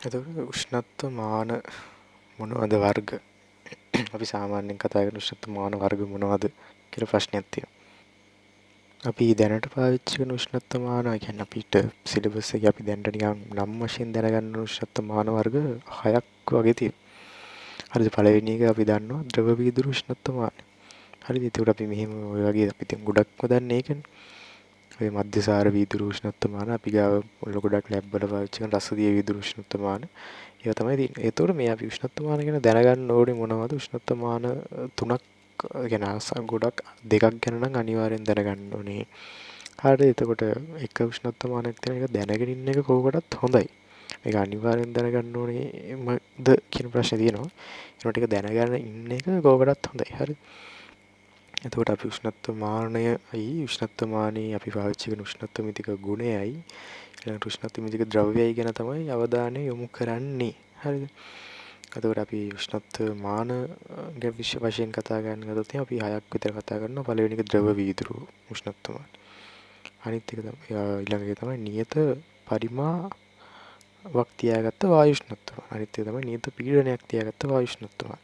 එතකොට උෂ්ණත්ව මාන මොනවද වර්ග? අපි සාමාන්‍යයෙන් කතා කරන උෂ්ණත්ව මාන වර්ග මොනවද කියලා ප්‍රශ්නයක් තියෙනවා. අපි දැනට පාවිච්චි කරන උෂ්ණත්ව මාන කියන්නේ අපිට සිලබස් එකේ අපි දැනට නිකන් නම් වශයෙන් දැනගන්න උෂ්ණත්ව මාන වර්ග 6ක් වගේ තියෙනවා. හරිද? පළවෙනි එක අපි දන්නවා ද්‍රව වීදුරු උෂ්ණත්ව මාන. හරිද? ඒකට අපි මෙහෙම ඔය වගේ අපි දැන් ගොඩක්ම දන්නේ ඒකනේ. ඔය මධ්‍යසාර වීදුරු උෂ්ණත්ව මාන අපි ගාව ගොඩක් ලැබ් වල පාවිච්චි කරන රසදිය වීදුරු උෂ්ණත්ව මාන. ඒවා තමයි තියෙන්නේ. ඒතකොට මේ අපි උෂ්ණත්ව මාන ගැන දැනගන්න ඕනේ මොනවද? උෂ්ණත්ව මාන තුනක් ගැන ගොඩක් දෙකක් ගැන නම් අනිවාර්යෙන් දැනගන්න ඕනේ. හරිද? එතකොට එක උෂ්ණත්ව මානයක් තියෙන එක දැනගෙන ඉන්න එක කෝකටත් හොඳයි. මේක අනිවාර්යෙන් දැනගන්න ඕනේද කියන ප්‍රශ්නේ තියෙනවා. ඒනොට ටික දැනගන්න ඉන්න එක කෝකටත් හොඳයි. හරිද? එතකොට අපි උෂ්ණත්ව මානයයි උෂ්ණත්ව මානයේ අපි පාවිච්චි කරන උෂ්ණත්ව මිතික ගුණයයි ඊළඟට උෂ්ණත්ව මිතික ද්‍රව්‍යයයි ගැන තමයි අවධානය යොමු කරන්නේ. හරිද? එතකොට අපි උෂ්ණත්ව මාන ගැන වශයෙන් කතා කරන ගත්තොත් අපි 6ක් විතර කතා කරනවා. පළවෙනි එක ද්‍රව වීදුරු උෂ්ණත්ව මාන. අනිත් එක තමයි ඊළඟ එක තමයි නියත පරිමාවක් තියාගත්ත වායු උෂ්ණත්ව. අනිත් එක තමයි නියත පීඩනයක් තියාගත්ත වායු උෂ්ණත්ව.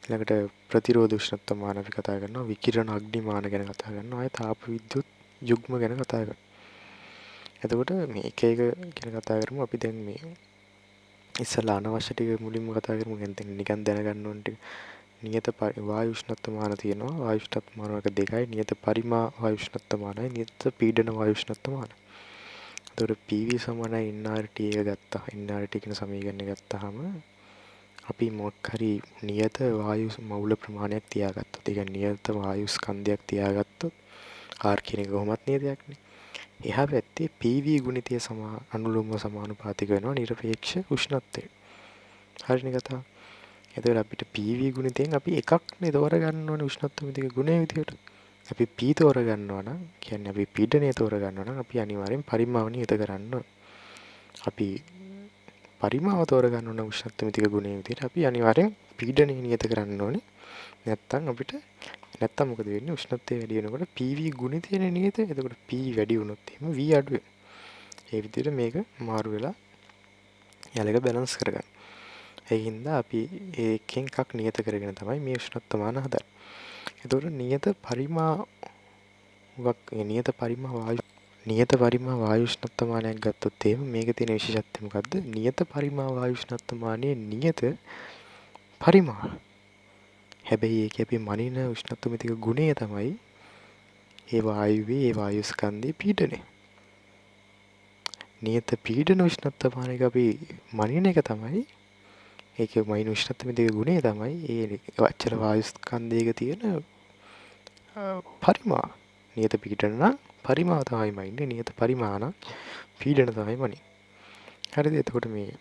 ඊළඟට ප්‍රතිරෝධ උෂ්ණත්ව මාන අපි කතා කරනවා. විකිරණ අග්නි මාන ගැන කතා කරනවා. ආය තාප විද්‍යුත් යුග්ම ගැන කතා කරනවා. එතකොට මේ එක එක ගැන කතා කරමු. අපි දැන් මේ ඉස්සලා අනවශ්‍ය ටික මුලින්ම කතා කරමු. නිකන් දැනගන්න ඕන ටික. නියත වායු උෂ්ණත්ව මාන තියෙනවා. වායු උෂ්ණත්ව මාන වර්ග දෙකයි. නියත පරිමා වායු උෂ්ණත්ව මානයි. නියත පීඩන වායු උෂ්ණත්ව මාන. එතකොට PV සමානයි nRT එක ගත්තා. nRT කියන සමීකරණය ගත්තාම අපි මොකක් හරි නියත වායු මවුල ප්‍රමාණයක් තියාගත්තොත් ඒ කියන්නේ නියත වායු ස්කන්ධයක් තියාගත්තොත් R කියන එක කොහොමත් නියතයක්නේ. එහා පැත්තේ PV ගුණිතය අනුලෝම සමානුපාතික වෙනවා නිරපේක්ෂ උෂ්ණත්වයට. හරිනේ කතාව. එතකොට අපිට PV ගුණිතයෙන් අපි එකක් නේ තෝරගන්න ඕනේ උෂ්ණත්ව මිතික ගුණය විදියට. අපි P තෝරගන්නවා නම් කියන්නේ අපි පීඩනය තෝරගන්නවා නම් අපි අනිවාර්යෙන් පරිමාව නියත කරන්න ඕනේ. අපි පරිමාව තෝරගන්න ඕන උෂ්ණත්ව මිතික ගුණය විදිහට අපි අනිවාර්යෙන් පීඩනය නියත කරන්න ඕනේ. නැත්තම් මොකද වෙන්නේ? උෂ්ණත්වය වැඩි වෙනකොට PV ගුණිතයනේ නියත. එතකොට P වැඩි වුණොත් එහෙම V අඩු වෙනවා. ඒ විදිහට මේක මාරු වෙලා යාලක බැලන්ස් කරගන්න. ඒකින්ද අපි ඒකෙන් එකක් නියත කරගෙන තමයි මේ උෂ්ණත්ව මාන හදන්නේ. එතකොට නියත පරිමා වායු උෂ්ණත්ව මානයක් ගත්තොත් එහෙම මේකේ තියෙන විශේෂත්වය මොකද්ද? නියත පරිමා වායු උෂ්ණත්ව මානයේ නියත පරිමා. හැබැයි ඒකේ අපි මනින උෂ්ණත්ව මිතික ගුණය තමයි ඒ වායුවේ ඒ වායු ස්කන්ධයේ පීඩනය. නියත පීඩන උෂ්ණත්ව මානයක අපි මනින එක තමයි ඒකේ මනින උෂ්ණත්ව මිතික ගුණය තමයි ඒ වච්චර වායු ස්කන්ධයක තියෙන පරිමා. නියත පීඩන නම් පරිමාව තමයි මනින්නේ. නියත පරිමාණ පීඩන තමයි මනින්නේ. හරිද? එතකොට මේ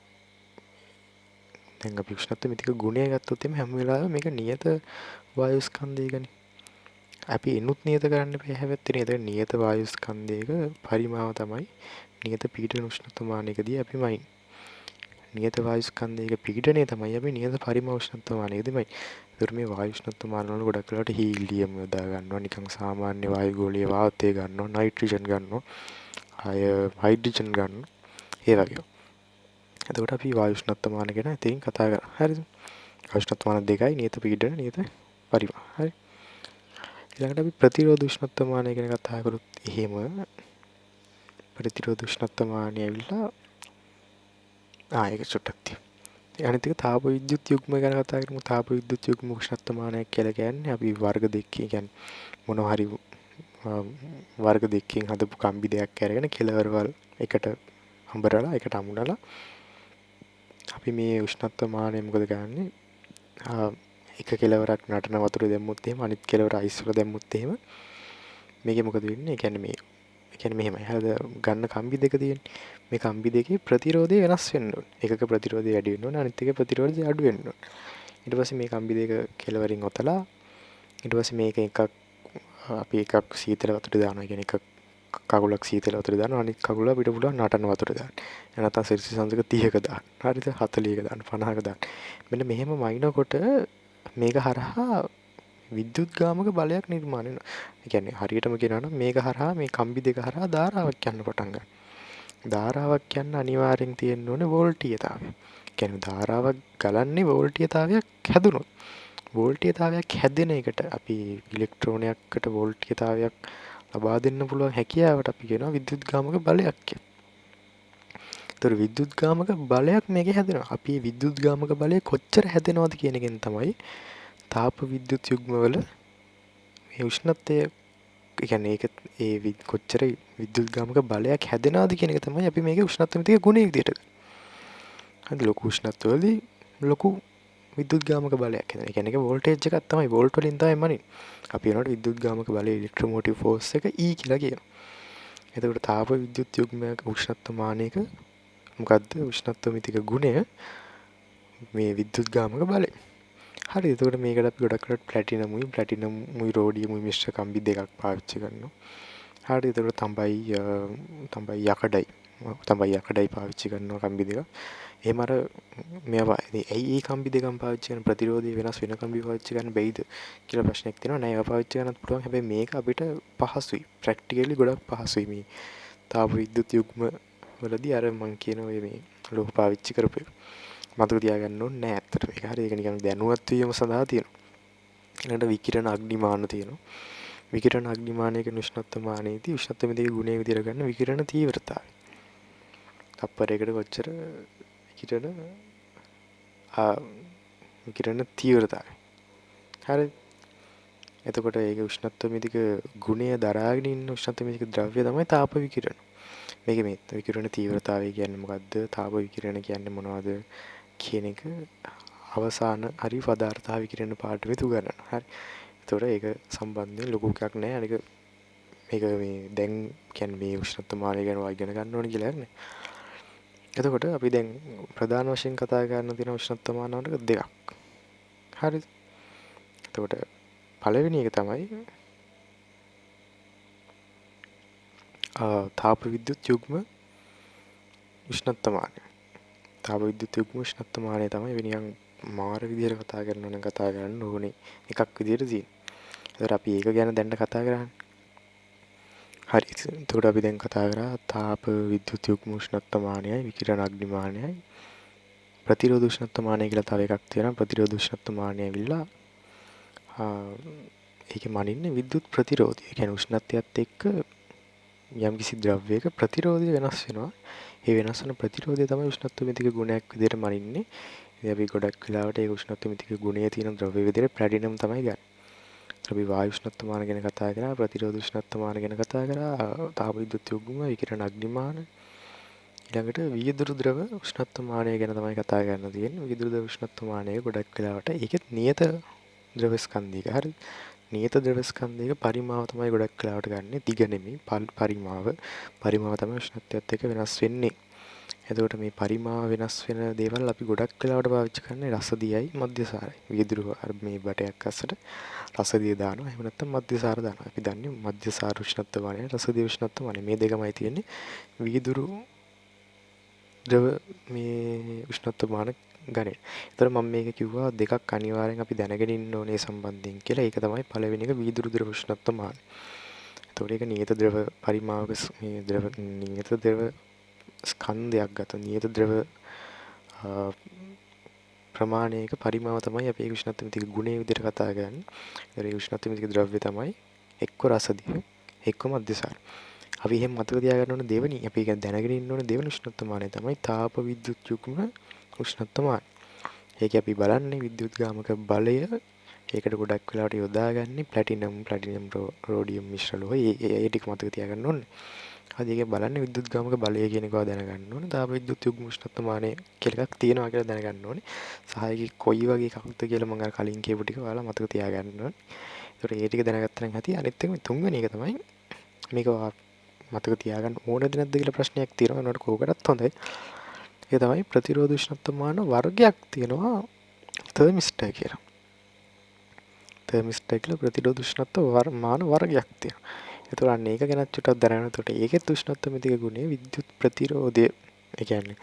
දැන් අපි උෂ්ණත්ව මිතික ගුණය ගත්තොත් එimhe හැම වෙලාවෙම මේක නියත වායු ස්කන්ධයකනේ. අපි එනුත් නියත කරන්න බෑ හැබැයි එතන නියත වායු ස්කන්ධයක පරිමාව තමයි නියත පීඩන උෂ්ණත්ව මානයකදී අපි මනින්නේ. නියත වායු ස්කන්ධයක පීඩනය තමයි අපි නියත පරිමා උෂ්ණත්ව මානයකදී මනින්නේ. ඒතර මේ වායු උෂ්ණත්ව මාන වල ගොඩක් වෙලාවට හීලියම් යොදා ගන්නවා. නිකන් සාමාන්‍ය වායු ගෝලීය වාතය ගන්නවා. නයිට්‍රජන් ගන්නවා. අය හයිඩ්‍රජන් ගන්නවා. ඒ වගේ. එතකොට අපි වායු උෂ්ණත්ව මාන ගැන ඉතින් කතා කරා. හරිද? වායු උෂ්ණත්ව මාන දෙකයි නියත පීඩන නියත පරිමා. හරි. ඊළඟට අපි ප්‍රතිරෝධ උෂ්ණත්ව මානය ගැන කතා කරොත් එහෙම ප්‍රතිරෝධ උෂ්ණත්ව මානය ඇවිල්ලා ඒක චුට්ටක් තියෙනවා. අනිත් එක තාප විද්‍යුත් යුග්ම ගැන කතා කරමු. තාප විද්‍යුත් යුග්ම උෂ්ණත්ව මානයක් කියලා කියන්නේ අපි වර්ග දෙකකින් කියන්නේ මොනවා හරි වර්ග දෙකකින් හදපු කම්බි දෙකක් අරගෙන කෙලවරවල් එකට හඹරලා එකට අමුණලා අපි මේ උෂ්ණත්ව මානය මොකද කරන්නේ? එක කෙලවරක් නටන වතුර දැම්මොත් එහෙම අනිත් කෙලවර අයිස් වල දැම්මොත් එහෙම මේකේ මොකද වෙන්නේ? ඒ කියන්නේ මෙහෙමයි. හරිද? ගන්න කම්බි දෙක තියෙන්නේ. මේ කම්බි දෙකේ ප්‍රතිරෝධය වෙනස් වෙන්න ඕනේ. එකක ප්‍රතිරෝධය වැඩි වෙන්න ඕනේ. අනිත් එකේ ප්‍රතිරෝධය අඩු වෙන්න ඕනේ. ඊට පස්සේ මේ කම්බි දෙක කෙලවරින් ඔතලා ඊට පස්සේ මේක අපි එකක් සීතල වතුර දානවා. කියන්නේ එකක් කකුලක් සීතල වතුර දානවා. අනිත් කකුල අපිට පුළුවන් නටන වතුර දාන්න. නැත්නම් සිර්සි සංසක 30ක දාන්න. හරිද? 40ක දාන්න. 50ක දාන්න. මෙන්න මෙහෙම මයින්කොට මේක හරහා විද්‍යුත් ගාමක බලයක් නිර්මාණය වෙනවා. ඒ කියන්නේ හරියටම කියනවා නම් මේක හරහා මේ කම්බි දෙක හරහා ධාරාවක් යන්න පටන් ගන්නවා. ධාරාවක් කියන්න අනිවාර්යෙන් තියෙන්න ඕනේ වෝල්ටීයතාවය. කියන්නේ ධාරාවක් ගලන්නේ වෝල්ටීයතාවයක් හැදුනොත්. වෝල්ටීයතාවයක් හැදෙන එකට අපි ඉලෙක්ට්‍රෝනයකට වෝල්ටීයතාවයක් ලබා දෙන්න පුළුවන් හැකියාවට අපි කියනවා විද්‍යුත්ගාමක බලයක් කියලා. ඒතර විද්‍යුත්ගාමක බලයක් මේකේ හැදෙනවා. අපි මේ විද්‍යුත්ගාමක බලය කොච්චර හැදෙනවද කියන එකෙන් තමයි තාප විද්‍යුත් යුග්මවල මේ උෂ්ණත්වය කියන්නේ ඒක කොච්චර විද්‍යුත්ගාමක බලයක් හැදෙනවද කියන එක තමයි අපි මේකේ උෂ්ණත්වමිතික ගුණය විදියට ගන්න. හරි ලොකු උෂ්ණත්වවලදී ලොකු විද්‍යුත්ගාමක බලයක් හැදෙනවා. ඒ කියන්නේ ඒක වෝල්ටේජ් එකක් තමයි වෝල්ට් වලින් තමයි මනින්නේ. අපි කියනකොට විද්‍යුත්ගාමක බලය ඉලෙක්ට්‍රෝමෝටිව් ෆෝස් එක E කියලා කියනවා. එතකොට තාප විද්‍යුත් යුග්මයක උෂ්ණත්වමානයක මොකද්ද උෂ්ණත්වමිතික ගුණය මේ විද්‍යුත්ගාමක බලය. හරි එතකොට මේකට අපි ගොඩක් කරලා ප්ලැටිනම්ුයි රෝඩියම්ුයි මිශ්‍ර කම්බි දෙකක් පාවිච්චි කරනවා. හරි එතකොට තඹයි යකඩයි පාවිච්චි කරනවා කම්බි දෙකක්. එහෙම අර මේවා ඇයි මේ කම්බි දෙකම පාවිච්චි කරන ප්‍රතිරෝධය වෙනස් වෙන කම්බි පාවිච්චි කරන්න බැයිද කියලා ප්‍රශ්නයක් තියෙනවා. නෑ ඒවා පාවිච්චි කරන්නත් පුළුවන්. හැබැයි මේක අපිට පහසුයි. ප්‍රැක්ටිකලි ගොඩක් පහසුයි මේ තාප විද්‍යුත් යුග්ම වලදී අර මං කියන ඔය මේ ලෝහ පාවිච්චි කරපු එක. මතක තියාගන්න ඕනේ නෑ ඇත්තට මේක. හරි ඒක නිකන් දැනුවත් වීම සඳහා තියෙනවා. ඊළඟට විකිරණ අග්නිමාන තියෙනවා. විකිරණ අග්නිමානයක උෂ්ණත්වමානයේදී උෂ්ණත්වමිතික ගුණය විදිහට ගන්න විකිරණ තීව්‍රතාවය. තප්පරයකට කොච්චර විකිරණ තීව්‍රතාවය. හරි. එතකොට ඒක උෂ්ණත්වමිතික ගුණය දරාගෙන ඉන්න උෂ්ණත්වමිතික ද්‍රව්‍ය තමයි තාප විකිරණ. මේකේ මේ විකිරණ තීව්‍රතාවය කියන්නේ මොකද්ද? තාප විකිරණ කියන්නේ මොනවද කියන එක අවසාන හරි පදාර්ථ විකිරණ පාඩුවේ උගන්වනවා. හරි. ඒතකොට ඒක සම්බන්ධයෙන් ලොකු එකක් නෑ. අනික මේක මේ දැන් කියන්නේ මේ උෂ්ණත්වමානය ගැන ඉගෙන ගන්න ඕනේ කියලා නෑ. එතකොට අපි දැන් ප්‍රධාන වශයෙන් කතා කරන තියෙන උෂ්ණත්වමාන වර්ග දෙකක්. හරිද? එතකොට පළවෙනි එක තමයි තාප විද්‍යුත් යුග්ම උෂ්ණත්වමානය. තාප විද්‍යුත් යුග්ම උෂ්ණත්වමානය තමයි වෙනියන් මාර විදිහට කතා කරන්න ඕනේ එකක් විදිහට තියෙන්නේ. ඒතර අපි ඒක ගැන දැන් කතා කරන්නේ. හරි. එතකොට අපි දැන් කතා කරා තාප විද්‍යුත් යුග්ම උෂ්ණත්වමානයයි විකිරණ අග්නිමානයයි ප්‍රතිරෝධ උෂ්ණත්වමානය කියලා තව එකක් තියෙනවා. ප්‍රතිරෝධ උෂ්ණත්වමානය ඇවිල්ලා ඒකේ මනින්නේ විද්‍යුත් ප්‍රතිරෝධය. ඒ කියන්නේ උෂ්ණත්වයත් එක්ක යම්කිසි ද්‍රව්‍යයක ප්‍රතිරෝධය වෙනස් වෙනවා. ඒ වෙනස් වෙන ප්‍රතිරෝධය තමයි උෂ්ණත්වමිතික ගුණයක් විදිහට මනින්නේ. ඉතින් අපි ගොඩක් වෙලාවට ඒ උෂ්ණත්වමිතික ගුණය තියෙන ද්‍රව්‍ය විදිහට ප්ලැටිනම් තමයි ගන්න. අපි වායු උෂ්ණත්වමාන ගැන කතා කරා, ප්‍රතිරෝධ උෂ්ණත්වමාන ගැන කතා කරා, තාප විද්‍යුත් යුග්ම, විකිරණ අග්නිමාන. ඊළඟට වීදුරු ද්‍රව උෂ්ණත්වමානය ගැන තමයි කතා කරන්න තියෙන්නේ. වීදුරු ද්‍රව උෂ්ණත්වමානය ගොඩක් වෙලාවට ඒකෙත් නියත ද්‍රව ස්කන්ධයක. හරි. නියත ද්‍රව ස්කන්ධයක පරිමාව තමයි ගොඩක් වෙලාවට ගන්නෙ. දිග නෙමෙයි පරිමාව. පරිමාව තමයි උෂ්ණත්වයත් එක්ක වෙනස් වෙන්නේ. එතකොට මේ පරිමාව වෙනස් වෙන දේවල් අපි ගොඩක් වෙලාවට පාවිච්චි කරන්නේ රසදියයි මධ්‍යසාරයි. වීදුරු මේ බටයක් අස්සට රසදිය දානවා. එහෙම නැත්නම් මධ්‍යසාර දානවා. අපි දන්නේ මධ්‍යසාර උෂ්ණත්වමානය, රසදිය උෂ්ණත්වමානය. මේ දෙකමයි තියෙන්නේ. වීදුරු ද්‍රව මේ උෂ්ණත්වමාන ගණය. ඒතර මම මේක කිව්වා දෙකක් අනිවාර්යෙන් අපි දැනගෙන ඉන්න ඕනේ සම්බන්ධයෙන් කියලා. ඒක තමයි පළවෙනි එක වීදුරු ද්‍රව උෂ්ණත්වමාන. ඒතකොට ඒක නියත ද්‍රව පරිමාවක මේ නියත ද්‍රව ස්කන්ධයක් ගත නියත ද්‍රව ප්‍රමාණයක පරිමාව තමයි අපි ඒ උෂ්ණත්වමිතික ගුණය විදිහට කතා කරන්නේ. ඒ උෂ්ණත්වමිතික ද්‍රව්‍ය තමයි එක්ක රසදිය එක්ක මධ්‍යසාර. අපි එහෙම මතක තියාගන්න ඕන දෙවෙනි අපි දැනගෙන ඉන්න ඕන දෙවෙනි උෂ්ණත්වමානය තමයි තාප විද්‍යුත් යුග්ම උෂ්ණත්වමානය. ඒක අපි බලන්නේ විද්‍යුත්ගාමක බලය ඒකට ගොඩක් වෙලාවට යොදාගන්නේ ප්ලැටිනම් රෝඩියම් මිශ්‍ර ලෝහ. ඒ ටික මතක තියාගන්න ඕනේ. හරි ඒක බලන්නේ විද්‍යුත්ගාමක බලය කියන එක දැනගන්න ඕනේ. තාප විද්‍යුත් යුග්ම උෂ්ණත්වමානය කියලා එකක් තියෙනවා කියලා දැනගන්න ඕනේ. සහ ඒකේ කොයි වගේ එකක්ද කියලා මම අර කලින් කියපු ටික ඔයාලා මතක තියාගන්න ඕනේ. ඒතකොට ඒ ටික දැනගත්තා නම් ඇති. අනිත් එක තුන්වෙනි එක තමයි මේක මතක තියාගන්න ඕනද නැද්ද කියලා ප්‍රශ්නයක් තියෙනවා. ඒනට කෝකටත් හොඳයි. ඒ තමයි ප්‍රතිරෝධ උෂ්ණත්වමාන වර්ගයක් තියෙනවා තර්මිස්ටර් කියලා. තර්මිස්ටර් කියලා ප්‍රතිරෝධ උෂ්ණත්වමාන වර්ගයක් තියෙනවා. ඒතකොට අන්න ඒක ගැන චුට්ටක් දැනගන්න. ඒතකොට ඒකෙත් උෂ්ණත්වමිතික ගුණය විද්‍යුත් ප්‍රතිරෝධය. ඒ කියන්නේ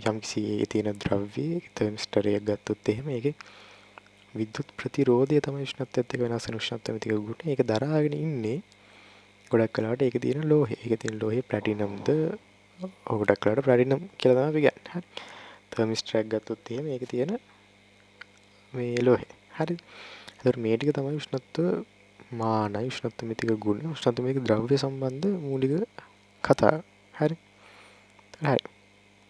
යම්කිසි තියෙන ද්‍රව්‍යයේ තර්මිස්ටරයක් ගත්තොත් එහෙම ඒකේ විද්‍යුත් ප්‍රතිරෝධය තමයි උෂ්ණත්වයත් එක්ක වෙනස් වෙන උෂ්ණත්වමිතික ගුණය. ඒක දරාගෙන ඉන්නේ ගොඩක් වෙලාවට ඒකේ තියෙන ලෝහය. ඒකේ තියෙන ලෝහය ප්ලැටිනම්ද ගොඩක් වෙලාවට ප්ලැටිනම් කියලා තමයි අපි ගන්නේ. හරි. තර්මිස්ටර් එකක් ගත්තොත් එහෙම ඒකේ තියෙන මේ ලෝහය. හරි. එතකොට මේ ටික තමයි උෂ්ණත්ව මානයි උෂ්ණත්ව මිතික ගුණ උෂ්ණත්ව මිතික ද්‍රව්‍ය සම්බන්ධ මූලික කතාව. හරි. හරි.